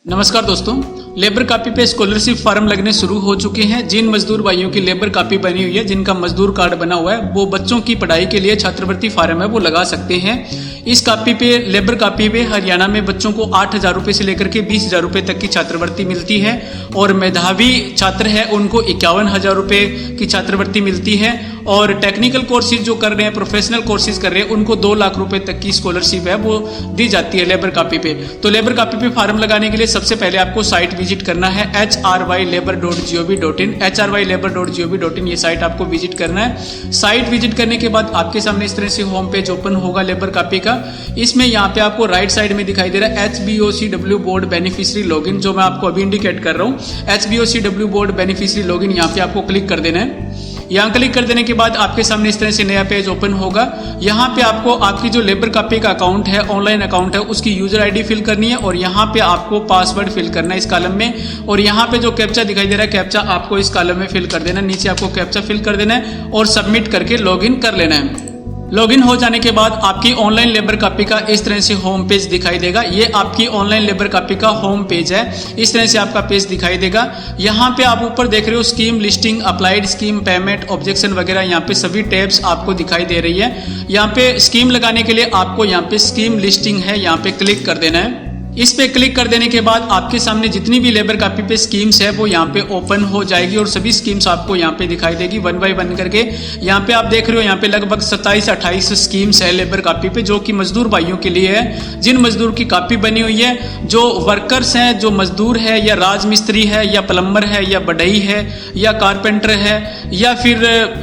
नमस्कार दोस्तों, labour copy पे स्कॉलरशिप फार्म लगने शुरू हो चुके हैं। जिन मजदूर भाइयों की लेबर कापी बनी हुई है, जिनका मजदूर कार्ड बना हुआ है, वो बच्चों की पढ़ाई के लिए छात्रवृत्ति फार्म है वो लगा सकते हैं। इस कापी पे लेबर कापी पे हरियाणा में बच्चों को 8,000 रुपये से लेकर के 20,000 रुपये तक की छात्रवृत्ति मिलती है और मेधावी छात्र है उनको 51,000 रुपये की छात्रवृत्ति मिलती है और टेक्निकल कोर्सेज जो कर रहे हैं, प्रोफेशनल कोर्सेज कर रहे हैं, उनको 2 लाख रुपए तक की स्कॉलरशिप है वो दी जाती है लेबर कापी पे। तो लेबर कापी पे फार्म लगाने के लिए सबसे पहले आपको साइट विजिट करना है hrylabor.gov.in। hrylabor.gov.in ये साइट आपको विजिट करना है। साइट विजिट करने के बाद आपके सामने इस तरह से होम पेज ओपन होगा लेबर कापी का। इसमें यहाँ पे आपको राइट साइड में दिखाई दे रहा है HBOCW बोर्ड बेनिफिशियरी लॉगिन, जो मैं आपको अभी इंडिकेट कर रहा हूँ। HBOCW बोर्ड बेनिफिशियरी लॉगिन यहाँ पे आपको क्लिक कर देना है। यहाँ क्लिक कर देने के बाद आपके सामने इस तरह से नया पेज ओपन होगा। यहाँ पे आपको आपकी जो लेबर कापी का अकाउंट है, ऑनलाइन अकाउंट है, उसकी यूजर आईडी फिल करनी है और यहाँ पे आपको पासवर्ड फिल करना है इस कॉलम में। और यहाँ पे जो कैप्चा दिखाई दे रहा है, कैप्चा आपको इस कॉलम में फिल कर देना है। नीचे आपको कैप्चा फिल कर देना है और सबमिट करके लॉगिन कर लेना है। लॉगिन हो जाने के बाद आपकी ऑनलाइन लेबर कापी का इस तरह से होम पेज दिखाई देगा। ये आपकी ऑनलाइन लेबर कापी का होम पेज है। इस तरह से आपका पेज दिखाई देगा। यहाँ पे आप ऊपर देख रहे हो scheme listing, applied scheme, payment, objection वगैरह, यहाँ पे सभी टैब्स आपको दिखाई दे रही है। यहाँ पे स्कीम लगाने के लिए आपको यहाँ पे स्कीम लिस्टिंग है, यहाँ पे क्लिक कर देना है। इस पे क्लिक कर देने के बाद आपके सामने जितनी भी लेबर कापी पे स्कीम्स है वो यहाँ पे ओपन हो जाएगी और सभी स्कीम्स आपको यहाँ पे दिखाई देगी वन बाय वन करके। यहाँ पे आप देख रहे हो यहाँ पे लगभग 27-28 स्कीम्स है लेबर कापी पे, जो कि मजदूर भाइयों के लिए है। जिन मजदूर की कापी बनी हुई है, जो वर्कर्स हैं, जो मजदूर है या राजमिस्त्री है या प्लम्बर है या बढ़ई है या कारपेंटर है या फिर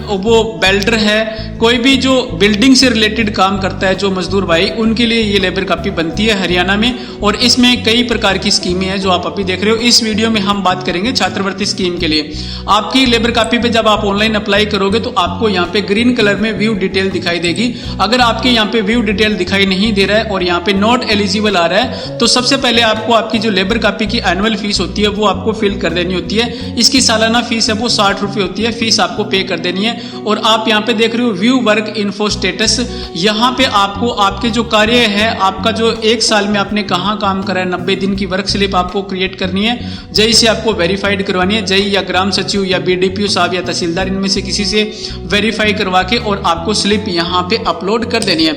वो बेल्डर है, कोई भी जो बिल्डिंग से रिलेटेड काम करता है जो मजदूर भाई, उनके लिए ये लेबर कापी बनती है हरियाणा में। और इसमें कई प्रकार की स्कीमें हैं जो आप अभी देख रहे हो। इस वीडियो में हम बात करेंगे छात्रवृत्ति स्कीम के लिए। आपकी लेबर कापी पे जब आप ऑनलाइन अप्लाई करोगे तो आपको यहाँ पे ग्रीन कलर में व्यू डिटेल दिखाई देगी। अगर आपके यहाँ पे व्यू डिटेल दिखाई नहीं दे रहा है और यहाँ पे नॉट एलिजिबल आ रहा है, तो सबसे पहले आपको आपकी जो लेबर कापी की एनुअल फीस होती है वो आपको फिल कर देनी होती है। इसकी सालाना फीस है वो 60 रुपये होती है, फीस आपको पे कर देनी है। और आप यहाँ पे देख रहे हो व्यू वर्क इन्फो स्टेटस। यहाँ पे आपको आपके जो कार्य है, आपका जो 1 साल में आपने कहाँ काम करा है, 90 दिन की वर्क स्लिप आपको क्रिएट करनी है। जई से आपको वेरीफाइड करवानी है, जई या ग्राम सचिव या बीडीपीओ साहब या तहसीलदार, इनमें से किसी से वेरीफाई करवा के और आपको स्लिप यहाँ पे अपलोड कर देनी है।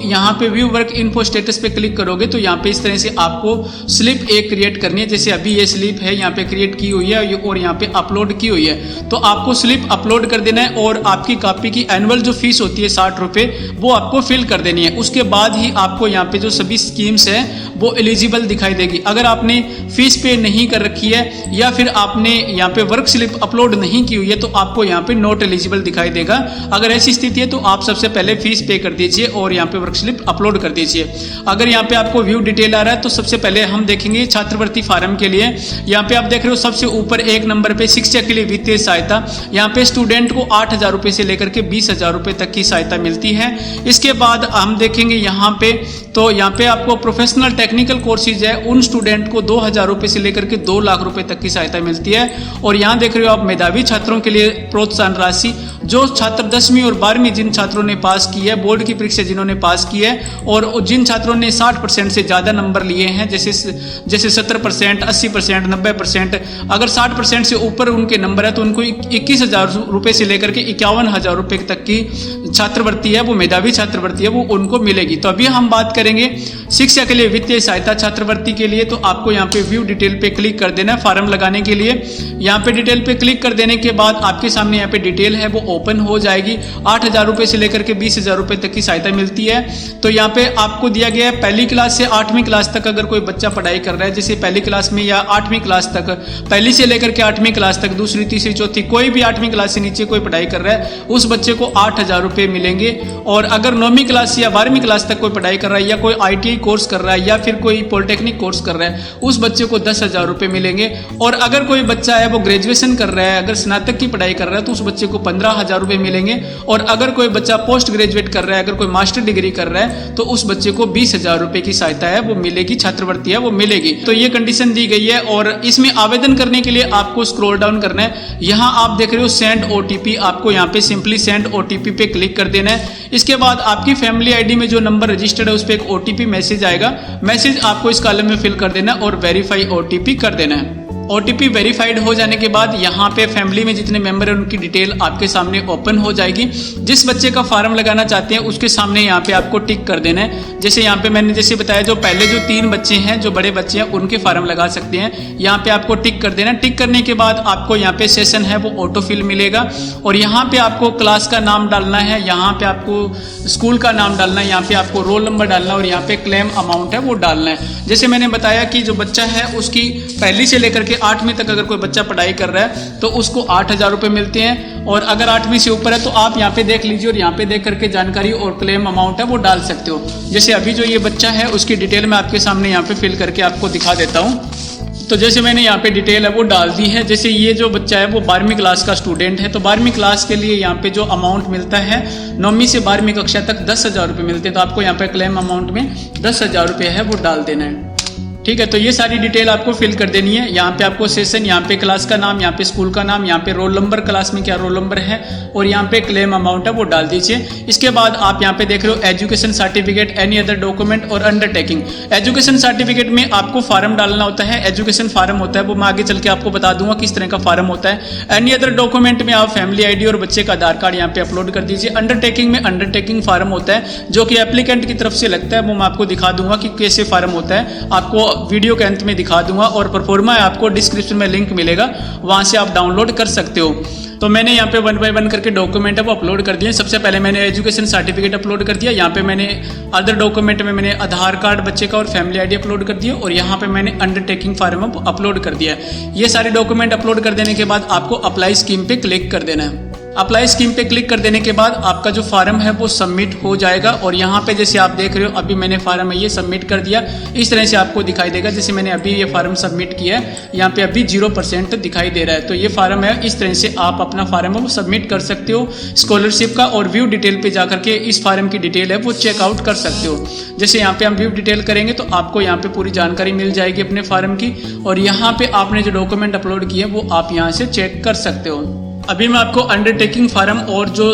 यहाँ पे व्यू वर्क इन्फो स्टेटस पे क्लिक करोगे तो यहाँ पे इस तरह से आपको स्लिप एक क्रिएट करनी है। जैसे अभी ये स्लिप है यहाँ पे क्रिएट की हुई है और यहाँ पे अपलोड की हुई है, तो आपको स्लिप अपलोड कर देना है और आपकी कापी की एनुअल जो फीस होती है 60 रुपये, वो आपको फिल कर देनी है। उसके बाद ही आपको यहाँ पे जो सभी स्कीम्स है वो एलिजिबल दिखाई देगी। अगर आपने फीस पे नहीं कर रखी है या फिर आपने यहाँ पे वर्क स्लिप अपलोड नहीं की हुई है तो आपको यहाँ पे नॉट एलिजिबल दिखाई देगा। अगर ऐसी स्थिति है तो आप सबसे पहले फीस पे कर दीजिए और यहाँ पे वर्क स्लिप अपलोड कर दीजिए। अगर यहाँ पे आपको व्यू डिटेल आ रहा है तो सबसे पहले हम देखेंगे छात्रवृत्ति फार्म के लिए। यहाँ पे आप देख रहे हो सबसे ऊपर 1 नंबर पे शिक्षा के लिए वित्तीय सहायता। यहाँ पे स्टूडेंट को 8,000 रुपये से लेकर के 20,000 रुपये तक की सहायता मिलती है। इसके बाद हम देखेंगे यहाँ पे, तो यहाँ पे आपको प्रोफेशनल टेक्निकल कोर्सेज है, उन स्टूडेंट को 2,000 रुपये से लेकर के 2 लाख रुपए तक की सहायता मिलती है। और यहाँ देख रहे हो आप मेधावी छात्रों के लिए प्रोत्साहन राशि, जो छात्र 10वीं और 12वीं जिन छात्रों ने पास की है, बोर्ड की परीक्षा जिन्होंने पास की है और जिन छात्रों ने 60% से ज़्यादा नंबर लिए हैं, जैसे 70%, 80%, 90%, अगर 60% से ऊपर उनके नंबर है तो उनको 21,000 रुपये से लेकर के 51,000 रुपये तक की छात्रवृत्ति है, वो मेधावी छात्रवृत्ति है, वो उनको मिलेगी। तो अभी हम बात करेंगे शिक्षा के लिए वित्तीय सहायता छात्रवृत्ति के लिए। तो आपको यहाँ पे व्यू डिटेल पे क्लिक कर देना है फॉर्म लगाने के लिए। यहाँ पे डिटेल पे क्लिक कर देने के बाद आपके सामने यहाँ पे डिटेल है वो ओपन हो जाएगी। 8,000 रुपये से लेकर के 20,000 रुपये तक की सहायता मिलती है। तो यहाँ पे आपको दिया गया है 1ली क्लास से 8वीं क्लास तक अगर कोई बच्चा पढ़ाई कर रहा है, जैसे 1ली क्लास में या 8वीं क्लास तक, 1ली से लेकर के 8वीं क्लास तक, 2री, 3री, 4थी, कोई भी 8वीं क्लास से नीचे कोई पढ़ाई कर रहा है, उस बच्चे को 8,000 रुपये मिलेंगे। और अगर 9वीं क्लास या 12वीं क्लास तक कोई पढ़ाई कर रहा है या कोई ITI कोर्स कर रहा है या फिर कोई पॉलिटेक्निक कोर्स कर रहा है, उस बच्चे को 10,000 रुपये मिलेंगे। और अगर कोई बच्चा है वो ग्रेजुएशन कर रहा है, अगर स्नातक की पढ़ाई कर रहा है, तो उस बच्चे को 15,000 रुपये मिलेंगे। और अगर कोई बच्चा पोस्ट ग्रेजुएट कर रहा है, अगर कोई मास्टर डिग्री कर रहा है, तो उस बच्चे को 20,000 रुपये की सहायता है वो मिलेगी, छात्रवृत्ति है वो मिलेगी। तो ये कंडीशन दी गई है। और इसमें आवेदन करने के लिए आपको स्क्रॉल डाउन करना है। यहाँ आप देख रहे हो सेंड OTP, आपको यहाँ पे सिंपली सेंड OTP पे क्लिक कर देना है। इसके बाद आपकी फैमिली ID में जो नंबर रजिस्टर्ड है उस पर एक OTP मैसेज आएगा। मैसेज आपको इस कॉलम में फिल कर देना और वेरीफाई OTP कर देना है। OTP वेरीफाइड हो जाने के बाद यहाँ पे फैमिली में जितने मेंबर हैं उनकी डिटेल आपके सामने ओपन हो जाएगी। जिस बच्चे का फार्म लगाना चाहते हैं उसके सामने यहाँ पे आपको टिक कर देना है। जैसे यहाँ पे मैंने जैसे बताया, जो पहले जो 3 बच्चे हैं जो बड़े बच्चे हैं उनके फार्म लगा सकते हैं, यहाँ पे आपको टिक कर देना। टिक करने के बाद आपको यहाँ पे सेशन है वो ऑटो फिल मिलेगा और यहाँ पे आपको क्लास का नाम डालना है, यहाँ पे आपको स्कूल का नाम डालना है, यहाँ पे आपको रोल नंबर डालना है और यहाँ पे क्लेम अमाउंट है वो डालना है। जैसे मैंने बताया कि जो बच्चा है उसकी पहली से लेकर के 8वीं तक अगर कोई बच्चा पढ़ाई कर रहा है तो उसको 8,000 रुपये मिलते हैं और अगर 8वीं से ऊपर है तो आप यहाँ पे देख लीजिए और यहाँ पे देख करके जानकारी और क्लेम अमाउंट है वो डाल सकते हो। जैसे अभी जो ये बच्चा है उसकी डिटेल मैं आपके सामने यहाँ पे फिल करके आपको दिखा देता हूँ। तो जैसे मैंने यहाँ पे डिटेल है वो डाल दी है। जैसे ये जो बच्चा है वो 12वीं क्लास का स्टूडेंट है, तो 12वीं क्लास के लिए यहाँ पे जो अमाउंट मिलता है 9वीं से 12वीं कक्षा तक 10,000 रुपये मिलते हैं, तो आपको यहाँ पे क्लेम अमाउंट में 10,000 रुपये है वो डाल देना है। ठीक है, तो ये सारी डिटेल आपको फिल कर देनी है। यहाँ पे आपको सेशन, यहाँ पे क्लास का नाम, यहाँ पे स्कूल का नाम, यहाँ पे रोल नंबर, क्लास में क्या रोल नंबर है और यहाँ पे क्लेम अमाउंट है वो डाल दीजिए। इसके बाद आप यहाँ पे देख रहे हो education certificate, any other document और अंडरटेकिंग। एजुकेशन सर्टिफिकेट में आपको फार्म डालना होता है, एजुकेशन फार्म होता है, वो मैं आगे चल के आपको बता दूंगा किस तरह का फार्म होता है। एनी अदर डॉक्यूमेंट में आप फैमिली ID और बच्चे का आधार कार्ड यहाँ पे अपलोड कर दीजिए। अंडरटेकिंग में अंडरटेकिंग फार्म होता है जो कि एप्लीकेंट की तरफ से लगता है, वो मैं आपको दिखा दूंगा कि कैसे फार्म होता है, आपको वीडियो के अंत में दिखा दूंगा और परफॉर्मा आपको डिस्क्रिप्शन में लिंक मिलेगा, वहां से आप डाउनलोड कर सकते हो। तो मैंने यहाँ पे 1 बाय 1 करके डॉक्यूमेंट है वो अपलोड कर दिए। सबसे पहले मैंने एजुकेशन सर्टिफिकेट अपलोड कर दिया, यहाँ पे मैंने अदर डॉक्यूमेंट में मैंने आधार कार्ड बच्चे का और फैमिली ID अपलोड कर दिया और यहाँ पे मैंने अंडरटेकिंग फार्म अपलोड कर दिया। ये सारे डॉक्यूमेंट अपलोड कर देने के बाद आपको अप्लाई स्कीम पे क्लिक कर देना है। अप्लाई स्कीम पे क्लिक कर देने के बाद आपका जो फार्म है वो सबमिट हो जाएगा और यहाँ पे जैसे आप देख रहे हो अभी मैंने फार्म है ये सबमिट कर दिया, इस तरह से आपको दिखाई देगा। जैसे मैंने अभी ये फार्म सबमिट किया है, यहाँ पे अभी 0% दिखाई दे रहा है। तो ये फार्म है, इस तरह से आप अपना फार्म है वो सबमिट कर सकते हो स्कॉलरशिप का और व्यू डिटेल पे जाकर के इस फार्म की डिटेल है वो चेकआउट कर सकते हो। जैसे यहाँ पे हम व्यू डिटेल करेंगे तो आपको यहाँ पे पूरी जानकारी मिल जाएगी अपने फार्म की और यहाँ पे आपने जो डॉक्यूमेंट अपलोड किए वो आप यहाँ से चेक कर सकते हो। अभी मैं आपको अंडरटेकिंग फार्म और जो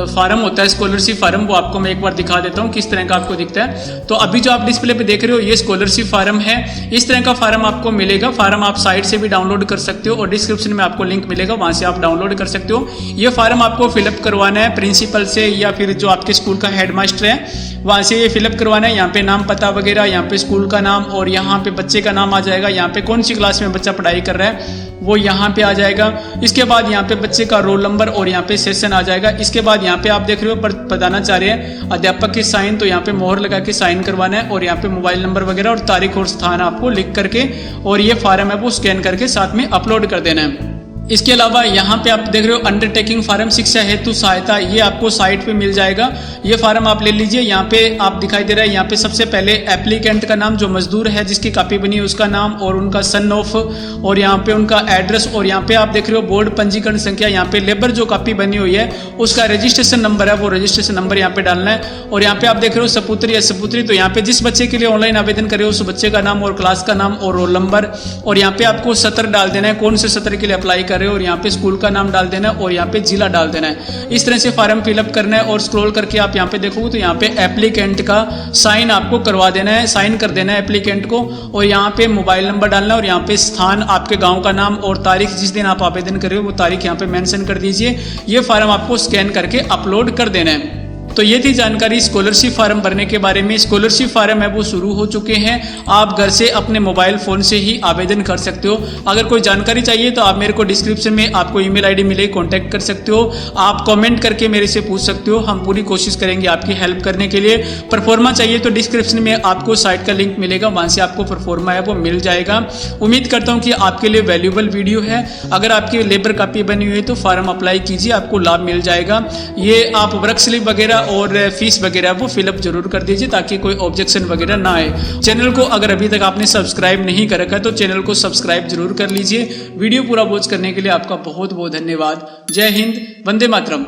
फार्म होता है स्कॉलरशिप फार्म वो आपको मैं एक बार दिखा देता हूँ किस तरह का आपको दिखता है। तो अभी जो आप डिस्प्ले पे देख रहे हो ये स्कॉलरशिप फार्म है, इस तरह का फार्म आपको मिलेगा। फार्म आप साइट से भी डाउनलोड कर सकते हो और डिस्क्रिप्शन में आपको लिंक मिलेगा, वहां से आप डाउनलोड कर सकते हो। ये फार्म आपको फिलअप करवाना है प्रिंसिपल से या फिर जो आपके स्कूल का हेडमास्टर है वहां से ये फिलअप करवाना है। यहाँ पे नाम पता वगैरह, यहाँ पे स्कूल का नाम और यहाँ पे बच्चे का नाम आ जाएगा, यहाँ पे कौन सी क्लास में बच्चा पढ़ाई कर रहा है वो यहाँ पे आ जाएगा। इसके बाद यहाँ पे बच्चे का रोल नंबर और यहाँ पे सेशन आ जाएगा। इसके बाद यहाँ पे आप देख रहे हो बताना चाह रहे हैं अध्यापक की साइन, तो यहाँ पे मोहर लगा के साइन करवाना है और यहाँ पे मोबाइल नंबर वगैरह और तारीख और स्थान आपको लिख करके और ये फार्म है वो स्कैन करके साथ में अपलोड कर देना है। इसके अलावा यहाँ पे आप देख रहे हो अंडरटेकिंग फार्म शिक्षा हेतु सहायता, ये आपको साइट पे मिल जाएगा। ये फार्म आप ले लीजिए। यहाँ पे आप दिखाई दे रहा है, यहाँ पे सबसे पहले एप्लीकेंट का नाम, जो मजदूर है जिसकी कॉपी बनी है उसका नाम और उनका सन ऑफ और यहाँ पे उनका एड्रेस और यहाँ पे आप देख रहे हो बोर्ड पंजीकरण संख्या। यहाँ पे लेबर जो कॉपी बनी हुई है उसका रजिस्ट्रेशन नंबर है, वो रजिस्ट्रेशन नंबर यहाँ पे डालना है। और यहाँ पे आप देख रहे हो सपुत्री या सपुत्री, तो यहाँ पे जिस बच्चे के लिए ऑनलाइन आवेदन करे उस बच्चे का नाम और क्लास का नाम और रोल नंबर और यहाँ पे आपको सत्र डाल देना है, कौन से सत्र के लिए अप्लाई कर रहे हो और यहाँ पे स्कूल का नाम डाल देना है और यहाँ पे जिला डाल देना है। इस तरह से फार्म फिलअप करना है और स्क्रॉल करके आप यहाँ पे देखोगे तो यहाँ पे एप्लीकेंट का साइन आपको करवा देना है, साइन कर देना है एप्लीकेंट को और यहाँ पे मोबाइल नंबर डालना है और यहाँ पे स्थान, आपके गांव का नाम और तारीख जिस दिन आप आवेदन कर रहे हो वो तारीख यहाँ पे मेंशन कर दीजिए। ये फार्म आपको स्कैन करके अपलोड कर देना है। तो ये थी जानकारी स्कॉलरशिप फार्म भरने के बारे में। स्कॉलरशिप फार्म है वो शुरू हो चुके हैं, आप घर से अपने मोबाइल फोन से ही आवेदन कर सकते हो। अगर कोई जानकारी चाहिए तो आप मेरे को डिस्क्रिप्शन में आपको ईमेल आईडी मिलेगी, कांटेक्ट कर सकते हो। आप कमेंट करके मेरे से पूछ सकते हो, हम पूरी कोशिश करेंगे आपकी हेल्प करने के लिए। परफॉर्मा चाहिए तो डिस्क्रिप्शन में आपको साइट का लिंक मिलेगा, वहां से आपको परफॉर्मा है वो मिल जाएगा। उम्मीद करता हूँ कि आपके लिए वैल्यूएबल वीडियो है। अगर आपकी लेबर कॉपी बनी हुई है तो फार्म अप्लाई कीजिए, आपको लाभ मिल जाएगा। ये आप वर्क स्लिप वगैरह और फीस वगैरह वो फिलअप जरूर कर दीजिए ताकि कोई ऑब्जेक्शन वगैरह ना आए। चैनल को अगर अभी तक आपने सब्सक्राइब नहीं कर रखा है तो चैनल को सब्सक्राइब जरूर कर लीजिए। वीडियो पूरा वॉच करने के लिए आपका बहुत बहुत धन्यवाद। जय हिंद, वंदे मातरम।